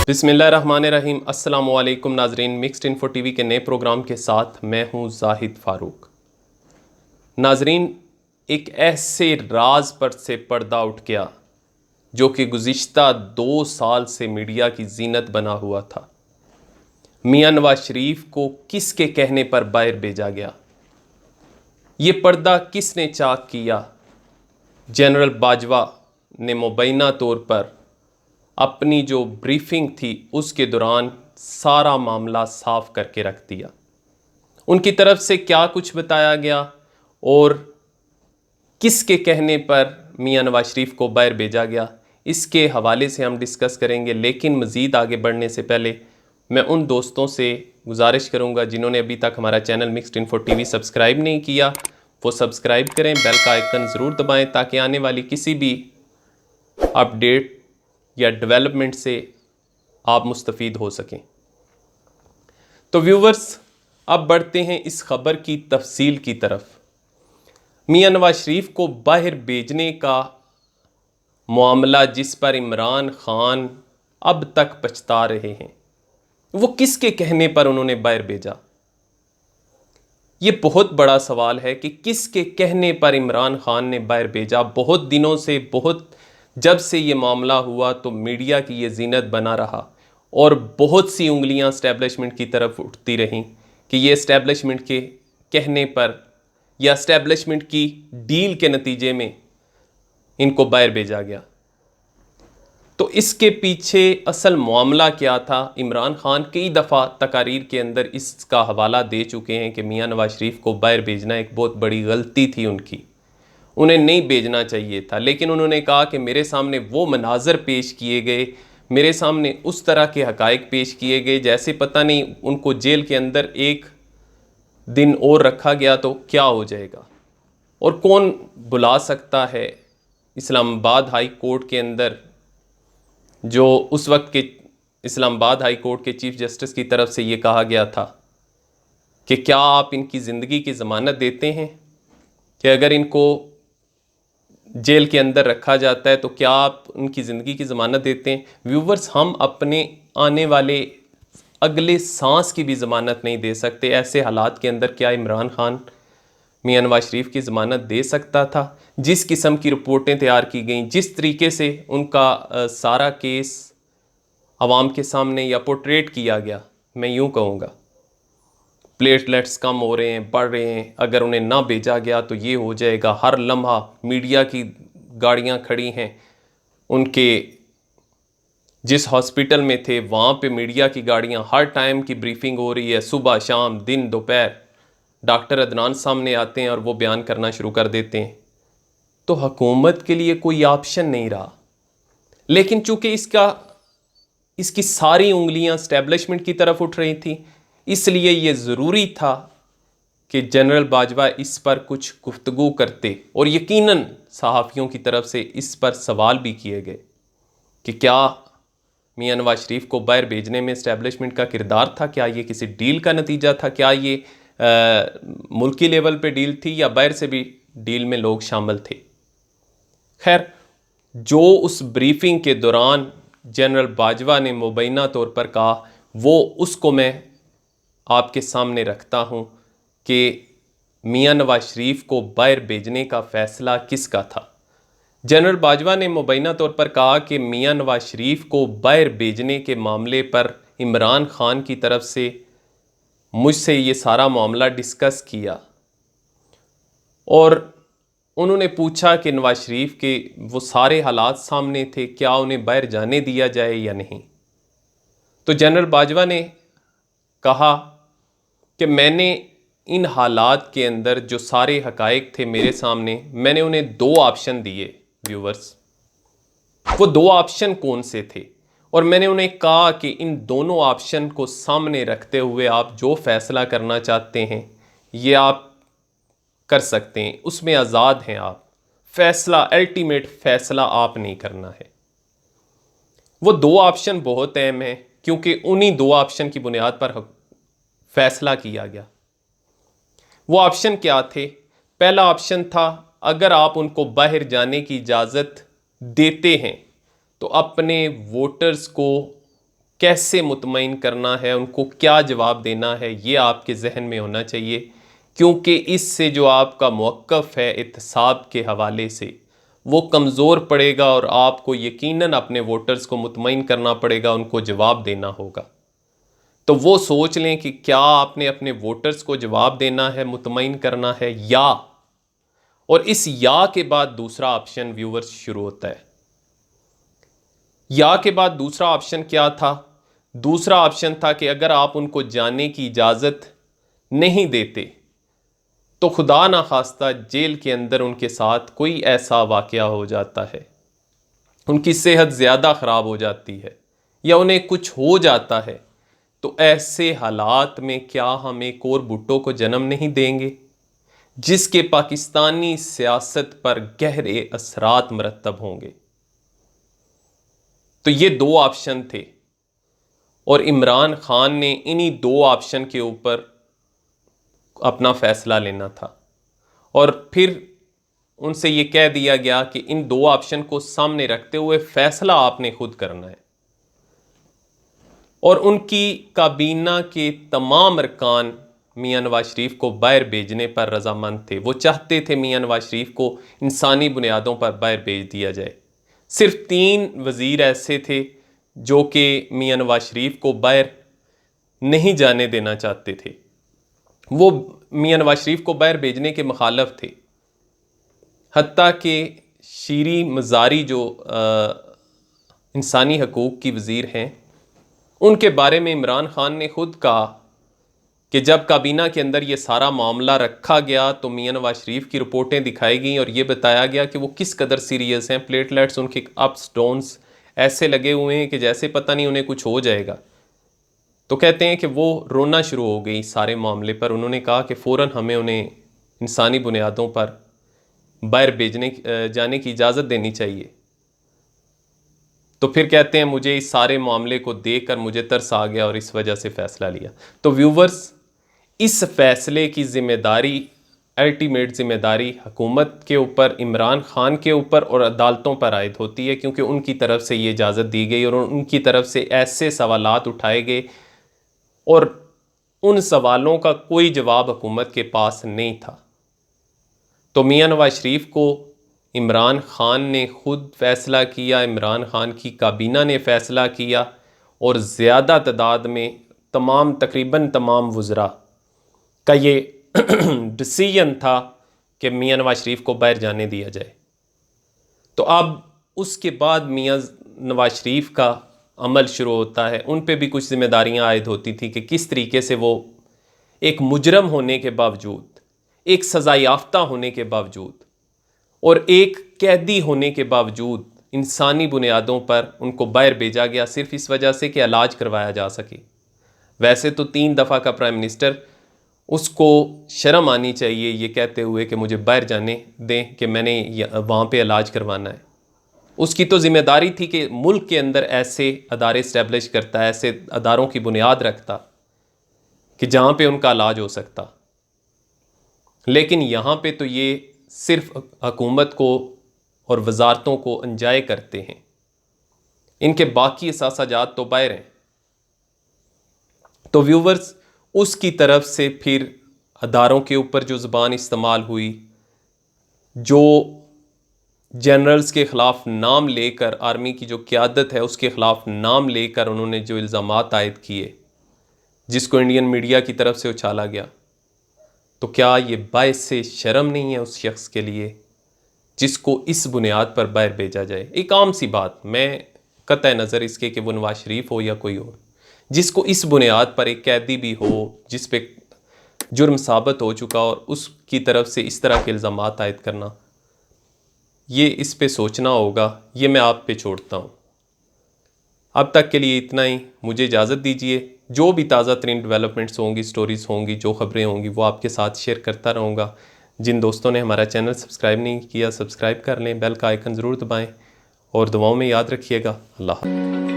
बिस्मिल्लाहिर्रहमानिर्रहीम। अस्सलामुअलैकुम नाजरीन, मिक्स्ड इन्फो टीवी के नए प्रोग्राम के साथ मैं हूं जाहिद फारूक। नाजरीन, एक ऐसे राज पर से पर्दा उठ गया जो कि गुज़िश्ता 2 साल से मीडिया की जीनत बना हुआ था। मियां नवाज शरीफ को किसके कहने पर बाहर भेजा गया? ये पर्दा किसने चाक किया? जनरल बाजवा ने मुबैना तौर पर अपनी जो ब्रीफिंग थी उसके दौरान सारा मामला साफ करके रख दिया। उनकी तरफ से क्या कुछ बताया गया और किसके कहने पर मियां नवाज शरीफ को बाहर भेजा गया, इसके हवाले से हम डिस्कस करेंगे। लेकिन मज़ीद आगे बढ़ने से पहले मैं उन दोस्तों से गुजारिश करूंगा जिन्होंने अभी तक हमारा channel mixed info TV subscribe नहीं किया, वो सब्सक्राइब करें, बेल का आइकन ज़रूर दबाएं ताकि आने वाली किसी भी अपडेट या डेवलपमेंट से आप मुस्तफ़ीद हो सकें। तो व्यूवर्स, अब बढ़ते हैं इस खबर की तफसील की तरफ। मियां नवाज शरीफ को बाहर भेजने का मामला जिस पर इमरान खान अब तक पछता रहे हैं, वो किसके कहने पर उन्होंने बाहर भेजा? ये बहुत बड़ा सवाल है कि किसके कहने पर इमरान खान ने बाहर भेजा। बहुत दिनों से, जब से ये मामला हुआ तो मीडिया की ये जीनत बना रहा और बहुत सी उंगलियां एस्टेब्लिशमेंट की तरफ उठती रहीं कि ये एस्टेब्लिशमेंट के कहने पर या एस्टेब्लिशमेंट की डील के नतीजे में इनको बाहर भेजा गया। तो इसके पीछे असल मामला क्या था? इमरान खान कई दफ़ा तकारीर के अंदर इसका हवाला दे चुके हैं कि मियां नवाज शरीफ को बाहर भेजना एक बहुत बड़ी गलती थी उनकी, उन्हें नहीं भेजना चाहिए था। लेकिन उन्होंने कहा कि मेरे सामने वो मनाजर पेश किए गए, मेरे सामने उस तरह के हकायक पेश किए गए जैसे पता नहीं उनको जेल के अंदर एक दिन और रखा गया तो क्या हो जाएगा। और कौन बुला सकता है इस्लामाबाद हाई कोर्ट के अंदर, जो उस वक्त के इस्लामाबाद हाई कोर्ट के चीफ जस्टिस की तरफ से ये कहा गया था कि क्या आप इनकी ज़िंदगी की ज़मानत देते हैं कि अगर इनको जेल के अंदर रखा जाता है तो क्या आप उनकी ज़िंदगी की ज़मानत देते हैं? व्यूवर्स, हम अपने आने वाले अगले सांस की भी ज़मानत नहीं दे सकते। ऐसे हालात के अंदर क्या इमरान खान मियां नवाज शरीफ की ज़मानत दे सकता था? जिस किस्म की रिपोर्टें तैयार की गई, जिस तरीके से उनका सारा केस आवाम के सामने या पोर्ट्रेट किया गया, मैं यूँ कहूँगा प्लेटलेट्स कम हो रहे हैं, बढ़ रहे हैं, अगर उन्हें ना भेजा गया तो ये हो जाएगा। हर लम्हा मीडिया की गाड़ियां खड़ी हैं, उनके जिस हॉस्पिटल में थे वहाँ पे मीडिया की गाड़ियां, हर टाइम की ब्रीफिंग हो रही है, सुबह शाम दिन दोपहर डॉक्टर अदनान सामने आते हैं और वो बयान करना शुरू कर देते हैं। तो हुकूमत के लिए कोई ऑप्शन नहीं रहा। लेकिन चूंकि इसकी सारी उंगलियां एस्टेब्लिशमेंट की तरफ उठ रही थी, इसलिए ये ज़रूरी था कि जनरल बाजवा इस पर कुछ गुफ्तगू करते और यकीनन सहाफ़ियों की तरफ से इस पर सवाल भी किए गए कि क्या मियां नवाज शरीफ को बाहर भेजने में एस्टेब्लिशमेंट का किरदार था? क्या ये किसी डील का नतीजा था? क्या ये मुल्की लेवल पे डील थी या बाहर से भी डील में लोग शामिल थे? खैर, जो उस ब्रीफिंग के दौरान जनरल बाजवा ने मुबैना तौर पर कहा, वो उसको मैं आपके सामने रखता हूं कि मियां नवाज शरीफ को बाहर भेजने का फ़ैसला किसका था। जनरल बाजवा ने मुबैना तौर पर कहा कि मियां नवाज शरीफ को बाहर भेजने के मामले पर इमरान खान की तरफ से मुझसे ये सारा मामला डिस्कस किया और उन्होंने पूछा कि नवाज शरीफ के वो सारे हालात सामने थे, क्या उन्हें बाहर जाने दिया जाए या नहीं। तो जनरल बाजवा ने कहा कि मैंने इन हालात के अंदर जो सारे हकायक थे मेरे सामने, मैंने उन्हें 2 ऑप्शन दिए। व्यूवर्स, वो 2 ऑप्शन कौन से थे? और मैंने उन्हें कहा कि इन दोनों ऑप्शन को सामने रखते हुए आप जो फैसला करना चाहते हैं ये आप कर सकते हैं, उसमें आज़ाद हैं आप। फैसला, अल्टीमेट फैसला आपने करना है। वो 2 ऑप्शन बहुत अहम हैं क्योंकि उन्हीं 2 ऑप्शन की बुनियाद पर फैसला किया गया। वो ऑप्शन क्या थे? पहला ऑप्शन था, अगर आप उनको बाहर जाने की इजाज़त देते हैं तो अपने वोटर्स को कैसे मुतमईन करना है, उनको क्या जवाब देना है, ये आपके जहन में होना चाहिए, क्योंकि इससे जो आपका मौक़िफ़ है एहतसाब के हवाले से वो कमज़ोर पड़ेगा और आपको यकीनन अपने वोटर्स को मुतमईन करना पड़ेगा, उनको जवाब देना होगा। तो वो सोच लें कि क्या आपने अपने वोटर्स को जवाब देना है, मुतमईन करना है, या, और इस या के बाद दूसरा ऑप्शन व्यूवर्स शुरू होता है। या के बाद दूसरा ऑप्शन क्या था? दूसरा ऑप्शन था कि अगर आप उनको जाने की इजाज़त नहीं देते तो खुदा ना खास्ता जेल के अंदर उनके साथ कोई ऐसा वाक़या हो जाता है, उनकी सेहत ज़्यादा ख़राब हो जाती है या उन्हें कुछ हो जाता है, तो ऐसे हालात में क्या हम एक और भुट्टो को जन्म नहीं देंगे जिसके पाकिस्तानी सियासत पर गहरे असरात मरतब होंगे। तो ये दो ऑप्शन थे और इमरान खान ने इन्हीं दो ऑप्शन के ऊपर अपना फ़ैसला लेना था और फिर उनसे ये कह दिया गया कि इन दो ऑप्शन को सामने रखते हुए फ़ैसला आपने खुद करना है। और उनकी काबीना के तमाम अरकान मियां नवाज शरीफ को बाहर भेजने पर रजामंद थे। वो चाहते थे मियां नवाज शरीफ को इंसानी बुनियादों पर बाहर भेज दिया जाए। सिर्फ 3 वज़ीर ऐसे थे जो कि मियां नवाज शरीफ को बाहर नहीं जाने देना चाहते थे। वो मियां नवाज शरीफ को बाहर भेजने के मुखालफ थे। हत्ता कि शीरी मज़ारी जो इंसानी हकूक़ की वज़ीर हैं, उनके बारे में इमरान खान ने खुद कहा कि जब काबीना के अंदर ये सारा मामला रखा गया तो मियां नवाज शरीफ की रिपोर्टें दिखाई गई और ये बताया गया कि वो किस कदर सीरियस हैं। प्लेटलेट्स उनके अप्स डाउन्स ऐसे लगे हुए हैं कि जैसे पता नहीं उन्हें कुछ हो जाएगा। तो कहते हैं कि वो रोना शुरू हो गई सारे मामले पर। उन्होंने कहा कि फ़ौरन हमें उन्हें इंसानी बुनियादों पर बाहर भेजने जाने की इजाज़त देनी चाहिए। तो फिर कहते हैं मुझे इस सारे मामले को देखकर मुझे तरस आ गया और इस वजह से फ़ैसला लिया। तो व्यूवर्स, इस फ़ैसले की ज़िम्मेदारी, अल्टीमेट ज़िम्मेदारी हुकूमत के ऊपर, इमरान खान के ऊपर और अदालतों पर आयद होती है, क्योंकि उनकी तरफ से ये इजाज़त दी गई और उनकी तरफ से ऐसे सवालात उठाए गए और उन सवालों का कोई जवाब हुकूमत के पास नहीं था। तो मियां नवाज शरीफ को इमरान खान ने खुद फ़ैसला किया, इमरान खान की काबीना ने फ़ैसला किया और ज़्यादा तादाद में तकरीबन तमाम वज़रा का ये डिसीजन था कि मियां नवाज शरीफ को बाहर जाने दिया जाए। तो अब उसके बाद मियां नवाज शरीफ का अमल शुरू होता है। उन पे भी कुछ ज़िम्मेदारियां आयद होती थी कि किस तरीके से वो एक मुजरम होने के बावजूद, एक सज़ा याफ्ता होने के बावजूद और एक कैदी होने के बावजूद इंसानी बुनियादों पर उनको बाहर भेजा गया, सिर्फ इस वजह से कि इलाज करवाया जा सके। वैसे तो 3 दफ़ा का प्राइम मिनिस्टर, उसको शर्म आनी चाहिए ये कहते हुए कि मुझे बाहर जाने दें कि मैंने वहाँ पे इलाज करवाना है। उसकी तो ज़िम्मेदारी थी कि मुल्क के अंदर ऐसे अदारे इस्टेब्लिश करता, ऐसे अदारों की बुनियाद रखता कि जहाँ पे उनका इलाज हो सकता। लेकिन यहाँ पे तो ये सिर्फ हुकूमत को और वजारतों को अंजाय करते हैं, इनके बाकी असासाजात तो बाहर हैं। तो व्यूवर्स, उसकी तरफ से फिर अदारों के ऊपर जो ज़बान इस्तेमाल हुई, जो जनरल्स के ख़िलाफ़ नाम लेकर, आर्मी की जो क़यादत है उसके ख़िलाफ़ नाम लेकर उन्होंने जो इल्ज़ामात आयद किए, जिसको इंडियन मीडिया की तरफ से उछाला गया, तो क्या ये बाइसे शर्म नहीं है उस शख्स के लिए जिसको इस बुनियाद पर बाहर भेजा जाए? एक आम सी बात, मैं कतई नज़र इसके कि वो नवाज शरीफ हो या कोई और, जिसको इस बुनियाद पर एक कैदी भी हो जिस पे जुर्म साबित हो चुका और उसकी तरफ से इस तरह के इल्ज़ामात आयद करना, ये इस पे सोचना होगा। ये मैं आप पे छोड़ता हूँ। अब तक के लिए इतना ही, मुझे इजाज़त दीजिए। जो भी ताज़ा तरीन डेवलपमेंट्स होंगी, स्टोरीज़ होंगी, जो ख़बरें होंगी, वो आपके साथ शेयर करता रहूँगा। जिन दोस्तों ने हमारा चैनल सब्सक्राइब नहीं किया, सब्सक्राइब कर लें, बेल का आइकन ज़रूर दबाएं और दुआओं में याद रखिएगा। अल्लाह।